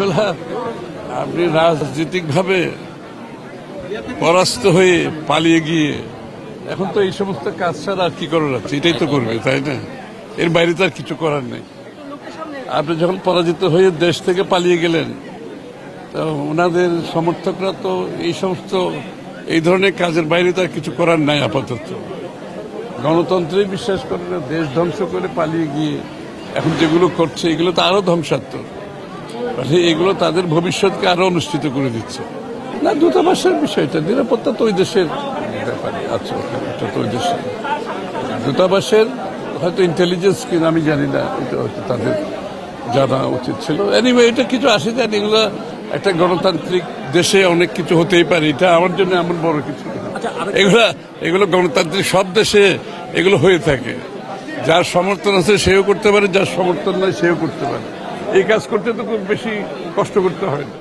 এগুলা আপনি রাজনৈতিকভাবে পরাস্ত হয়ে পালিয়ে গিয়ে এখন তো এই সমস্ত কাজ ছাড়া আর কি করার আছে, এটাই তো করবে, তাই না? এর বাইরে তো আর কিছু করার নেই। আপনি যখন পরাজিত হয়ে দেশ থেকে পালিয়ে গেলেন, তো ওনাদের সমর্থকরা তো এই সমস্ত এই ধরনের কাজের বাইরে তো আর কিছু করার নাই আপাতত। গণতন্ত্রে বিশ্বাস করে না, দেশ ধ্বংস করে পালিয়ে গিয়ে এখন যেগুলো করছে এগুলো তো আরো ধ্বংসাত্মক। এগুলো তাদের ভবিষ্যৎকে আরো অনুষ্ঠিত করে দিচ্ছে। না, দূতাবাসের বিষয়টা নিরাপত্তা তো ওই দেশের ব্যাপারে আছে, এটা তো ওই দেশের দূতাবাসের হয়তো ইন্টেলিজেন্স কিনা আমি জানি না, এটা হয়তো তাদের জানা উচিত ছিল। এনিওয়ে, এটা কিছু আসে যায়, এগুলো একটা গণতান্ত্রিক দেশে অনেক কিছু হতেই পারে, এটা আমার জন্য এমন বড় কিছু না। এগুলো গণতান্ত্রিক সব দেশে এগুলো হয়ে থাকে। যার সমর্থন আছে সেও করতে পারে, যার সমর্থন নয় সেও করতে পারে। এই কাজ করতে তো খুব বেশি কষ্ট করতে হয় না।